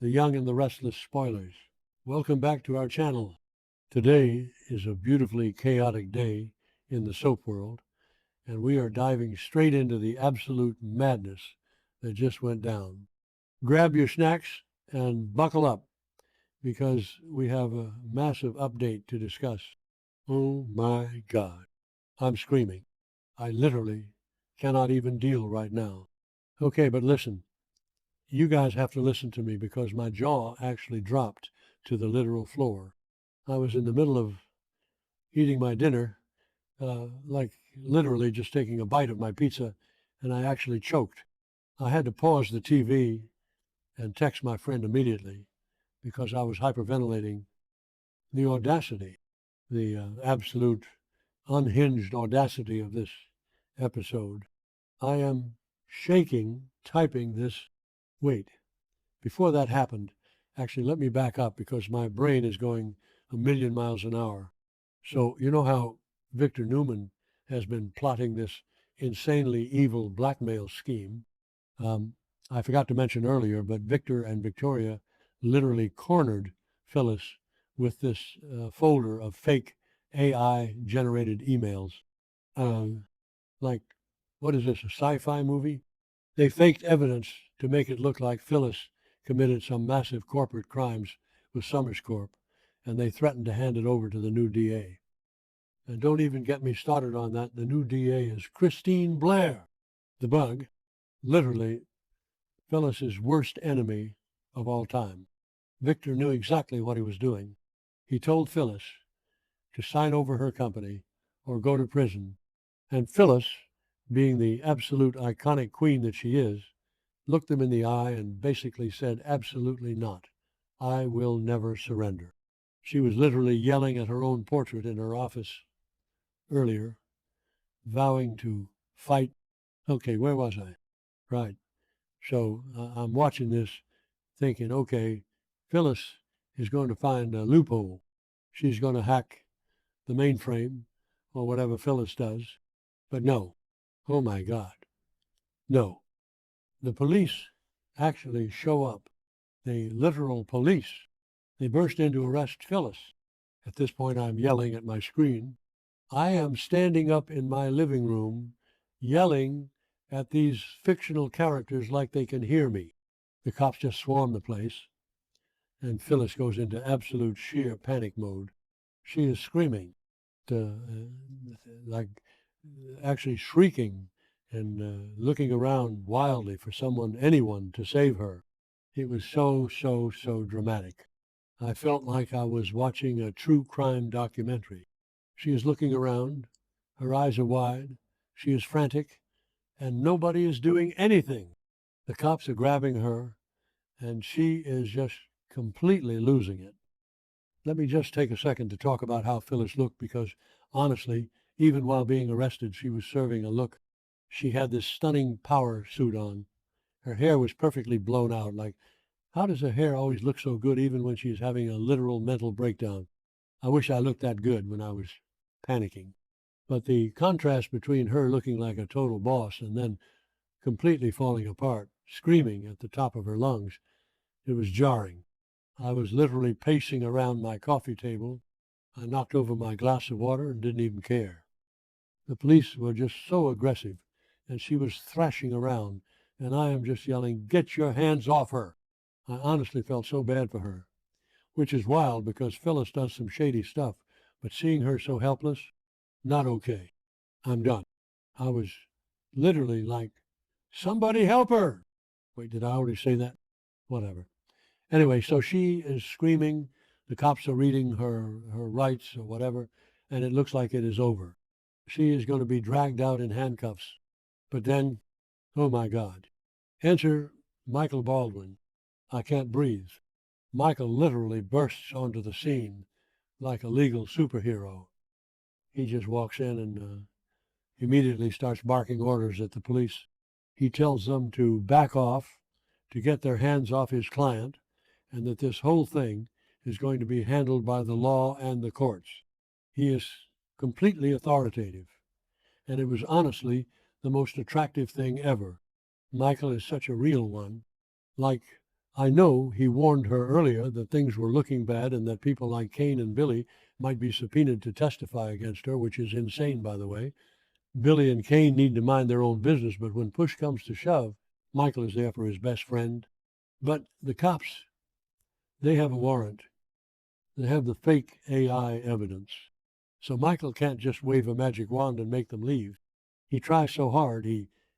the young and the restless spoilers. Welcome back to our channel. Today is a beautifully chaotic day in the soap world, and we are diving straight into the absolute madness that just went down. Grab your snacks and buckle up, because we have a massive update to discuss. Oh my God. I'm screaming. I literally cannot even deal right now. Okay, but listen. You guys have to listen to me because my jaw actually dropped to the literal floor. I was in the middle of eating my dinner, like literally just taking a bite of my pizza, and I actually choked. I had to pause the TV and text my friend immediately because I was hyperventilating. The audacity, the absolute unhinged audacity of this episode. I am shaking typing this. Wait, before that happened, actually, let me back up because my brain is going a million miles an hour. So, you know how Victor Newman has been plotting this insanely evil blackmail scheme? I forgot to mention earlier, but Victor and Victoria literally cornered Phyllis with this folder of fake AI-generated emails. Like, what is this, a sci-fi movie? They faked evidence to make it look like Phyllis committed some massive corporate crimes with Summers Corp, and they threatened to hand it over to the new DA. And don't even get me started on that. The new DA is Christine Blair. The bug, literally Phyllis's worst enemy of all time. Victor knew exactly what he was doing. He told Phyllis to sign over her company or go to prison. And Phyllis, being the absolute iconic queen that she is, looked them in the eye and basically said, absolutely not. I will never surrender. She was literally yelling at her own portrait in her office earlier, vowing to fight. Okay, where was I? Right. So I'm watching this thinking, okay, Phyllis is going to find a loophole. She's going to hack the mainframe or whatever Phyllis does. But no. Oh my God. No. The police actually show up. The literal police. They burst in to arrest Phyllis. At this point, I'm yelling at my screen. I am standing up in my living room, yelling at these fictional characters like they can hear me. The cops just swarm the place, and Phyllis goes into absolute sheer panic mode. She is screaming, like actually shrieking and looking around wildly for someone, anyone, to save her. It was so dramatic. I felt like I was watching a true crime documentary. She is looking around. Her eyes are wide. She is frantic, and nobody is doing anything. The cops are grabbing her, and she is just completely losing it. Let me just take a second to talk about how Phyllis looked, because honestly, even while being arrested, she was serving a look. She had this stunning power suit on. Her hair was perfectly blown out. Like, how does her hair always look so good even when she's having a literal mental breakdown? I wish I looked that good when I was panicking. But the contrast between her looking like a total boss and then completely falling apart, screaming at the top of her lungs, it was jarring. I was literally pacing around my coffee table. I knocked over my glass of water and didn't even care. The police were just so aggressive, and she was thrashing around, and I am just yelling, "Get your hands off her!" I honestly felt so bad for her, which is wild because Phyllis does some shady stuff, but seeing her so helpless, not okay. I'm done. I was literally like, somebody help her! Wait, did I already say that? Whatever. Anyway, so she is screaming. The cops are reading her rights or whatever, and it looks like it is over. She is going to be dragged out in handcuffs. But then, oh my God. Enter Michael Baldwin. I can't breathe. Michael literally bursts onto the scene like a legal superhero. He just walks in and immediately starts barking orders at the police. He tells them to back off, to get their hands off his client, and that this whole thing is going to be handled by the law and the courts. He is completely authoritative, and it was honestly the most attractive thing ever. Michael is such a real one, like I know he warned her earlier that things were looking bad and that people like Kane and Billy might be subpoenaed to testify against her, which is insane, by the way. Billy and Kane need to mind their own business, but when push comes to shove, Michael is there for his best friend. But the cops, they have a warrant. They have the fake AI evidence. So Michael can't just wave a magic wand and make them leave. He tries so hard.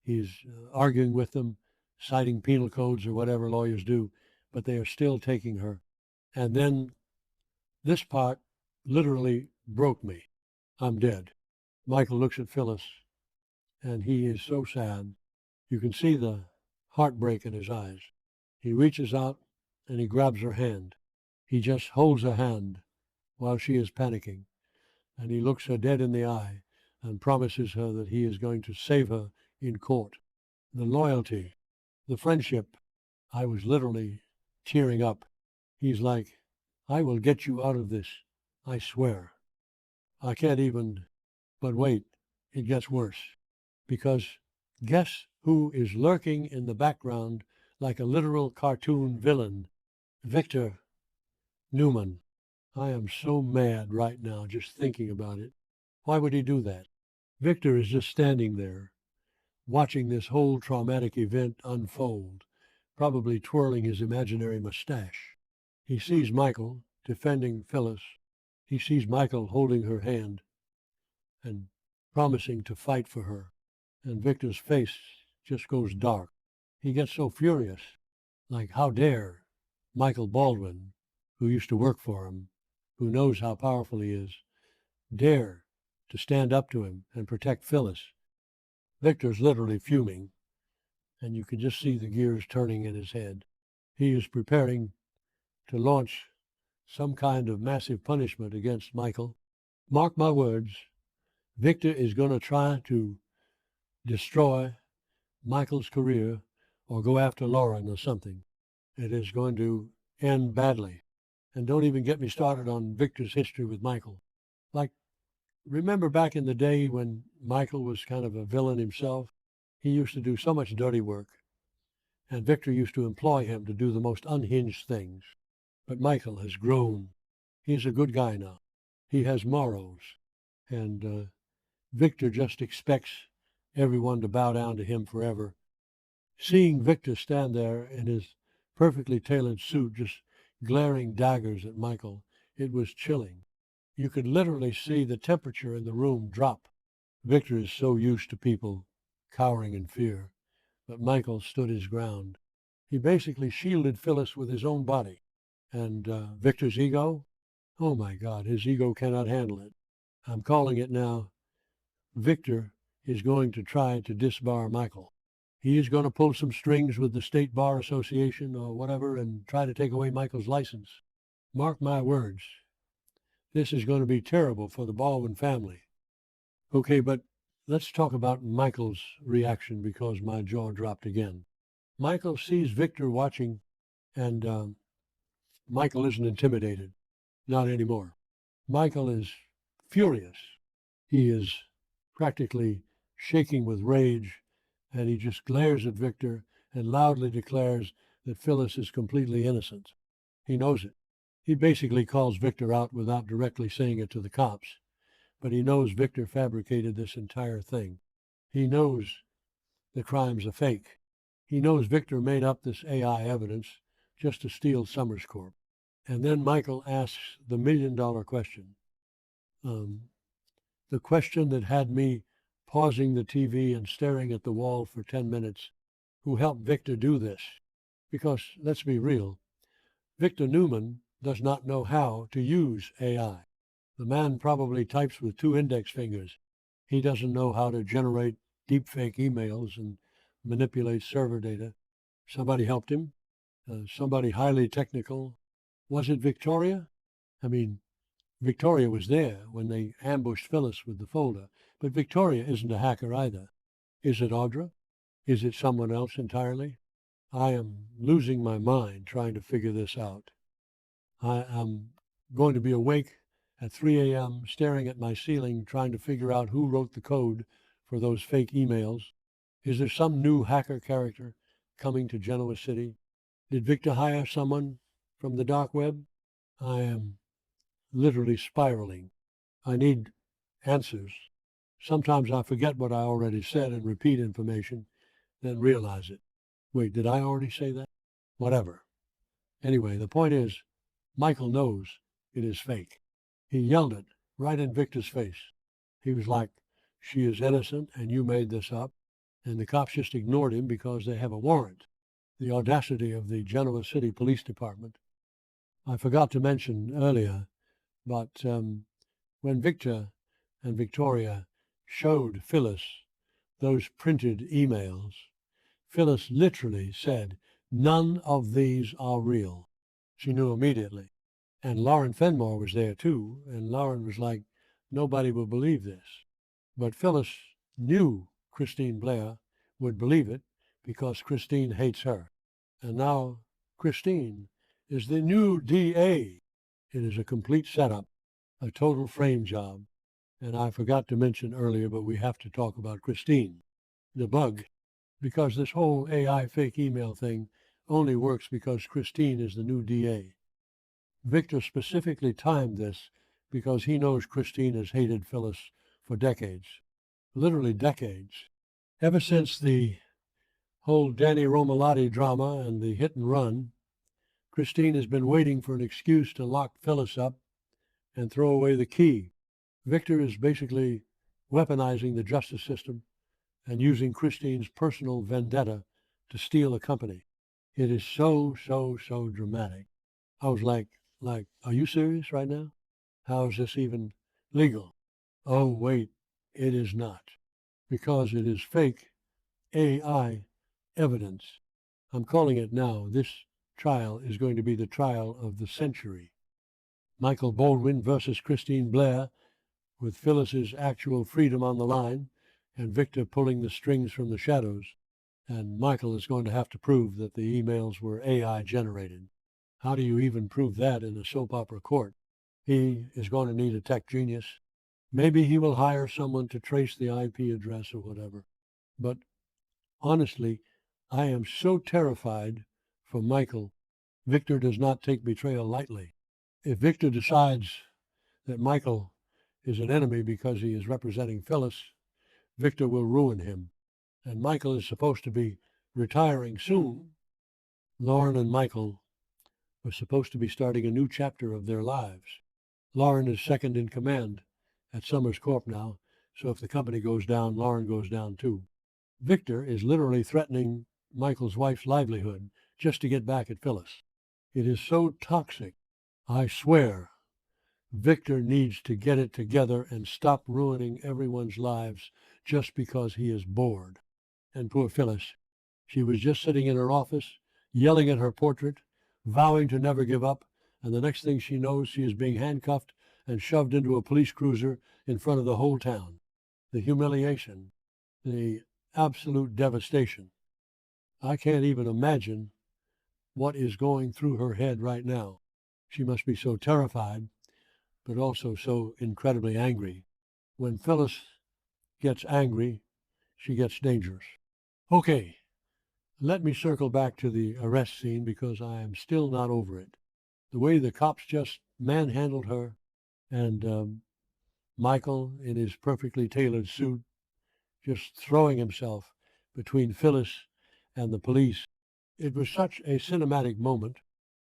He's arguing with them, citing penal codes or whatever lawyers do, but they are still taking her. And then this part literally broke me. I'm dead. Michael looks at Phyllis, and he is so sad. You can see the heartbreak in his eyes. He reaches out and he grabs her hand. He just holds her hand while she is panicking, and he looks her dead in the eye and promises her that he is going to save her in court. The loyalty, the friendship, I was literally tearing up. He's like, I will get you out of this, I swear. I can't even, but wait, it gets worse. Because guess who is lurking in the background like a literal cartoon villain? Victor Newman. I am so mad right now just thinking about it. Why would he do that? Victor is just standing there, watching this whole traumatic event unfold, probably twirling his imaginary mustache. He sees Michael defending Phyllis. He sees Michael holding her hand and promising to fight for her. And Victor's face just goes dark. He gets so furious, like how dare Michael Baldwin, who used to work for him, who knows how powerful he is, dare to stand up to him and protect Phyllis. Victor's literally fuming, and you can just see the gears turning in his head. He is preparing to launch some kind of massive punishment against Michael. Mark my words, Victor is going to try to destroy Michael's career or go after Lauren or something. It is going to end badly. And don't even get me started on Victor's history with Michael. Like, remember back in the day when Michael was kind of a villain himself? He used to do so much dirty work, and Victor used to employ him to do the most unhinged things. But Michael has grown. He's a good guy now. He has morals. And Victor just expects everyone to bow down to him forever. Seeing Victor stand there in his perfectly tailored suit, just glaring daggers at Michael, it was chilling. You could literally see the temperature in the room drop. Victor is so used to people cowering in fear, but Michael stood his ground. He basically shielded Phyllis with his own body. And Victor's ego? Oh my God, his ego cannot handle it. I'm calling it now. Victor is going to try to disbar Michael. He is going to pull some strings with the State Bar Association or whatever and try to take away Michael's license. Mark my words. This is going to be terrible for the Baldwin family. Okay, but let's talk about Michael's reaction because my jaw dropped again. Michael sees Victor watching, and Michael isn't intimidated. Not anymore. Michael is furious. He is practically shaking with rage, and he just glares at Victor and loudly declares that Phyllis is completely innocent. He knows it. He basically calls Victor out without directly saying it to the cops, but he knows Victor fabricated this entire thing. He knows the crime's a fake. He knows Victor made up this AI evidence just to steal Summers Corp. And then Michael asks the million-dollar question. The question that had me pausing the TV and staring at the wall for 10 minutes. Who helped Victor do this? Because, let's be real, Victor Newman does not know how to use AI. The man probably types with 2 index fingers. He doesn't know how to generate deepfake emails and manipulate server data. Somebody helped him. Somebody highly technical. Was it Victoria? I mean, Victoria was there when they ambushed Phyllis with the folder, but Victoria isn't a hacker either. Is it Audra? Is it someone else entirely? I am losing my mind trying to figure this out. I am going to be awake at 3 a.m. staring at my ceiling trying to figure out who wrote the code for those fake emails. Is there some new hacker character coming to Genoa City? Did Victor hire someone from the dark web? I am literally spiraling. I need answers. Sometimes I forget what I already said and repeat information, then realize it. Wait, did I already say that? Whatever. Anyway, the point is, Michael knows it is fake. He yelled it right in Victor's face. He was like, "She is innocent and you made this up." And the cops just ignored him because they have a warrant. The audacity of the Genoa City Police Department. I forgot to mention earlier, but when Victor and Victoria showed Phyllis those printed emails, Phyllis literally said, "None of these are real." She knew immediately. And Lauren Fenmore was there too, and Lauren was like, "Nobody will believe this." But Phyllis knew Christine Blair would believe it because Christine hates her. And now Christine is the new DA. It is a complete setup, a total frame job. And I forgot to mention earlier, but we have to talk about Christine, the bug, because this whole AI fake email thing only works because Christine is the new DA. Victor specifically timed this because he knows Christine has hated Phyllis for decades, literally decades. Ever since the whole Danny Romalotti drama and the hit and run, Christine has been waiting for an excuse to lock Phyllis up and throw away the key. Victor is basically weaponizing the justice system and using Christine's personal vendetta to steal a company. It is so dramatic. I was like, are you serious right now? How is this even legal? Oh, wait, it is not. Because it is fake AI evidence. I'm calling it now. This trial is going to be the trial of the century. Michael Baldwin versus Christine Blair, with Phyllis's actual freedom on the line and Victor pulling the strings from the shadows. And Michael is going to have to prove that the emails were AI generated. How do you even prove that in a soap opera court? He is going to need a tech genius. Maybe he will hire someone to trace the IP address or whatever. But honestly, I am so terrified for Michael. Victor does not take betrayal lightly. If Victor decides that Michael is an enemy because he is representing Phyllis, Victor will ruin him. And Michael is supposed to be retiring soon. Lauren and Michael were supposed to be starting a new chapter of their lives. Lauren is second in command at Summers Corp now, so if the company goes down, Lauren goes down too. Victor is literally threatening Michael's wife's livelihood just to get back at Phyllis. It is so toxic. I swear, Victor needs to get it together and stop ruining everyone's lives just because he is bored. And poor Phyllis, she was just sitting in her office, yelling at her portrait, vowing to never give up, and the next thing she knows, she is being handcuffed and shoved into a police cruiser in front of the whole town. The humiliation, the absolute devastation. I can't even imagine what is going through her head right now. She must be so terrified, but also so incredibly angry. When Phyllis gets angry, she gets dangerous. Okay, let me circle back to the arrest scene because I am still not over it. The way the cops just manhandled her and Michael in his perfectly tailored suit just throwing himself between Phyllis and the police. It was such a cinematic moment.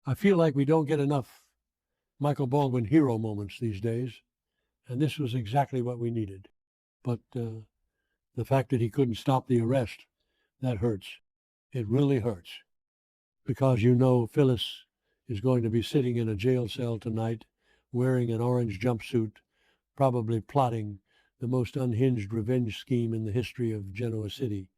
I feel like we don't get enough Michael Baldwin hero moments these days, and this was exactly what we needed. But the fact that he couldn't stop the arrest, that hurts. It really hurts. Because you know Phyllis is going to be sitting in a jail cell tonight, wearing an orange jumpsuit, probably plotting the most unhinged revenge scheme in the history of Genoa City.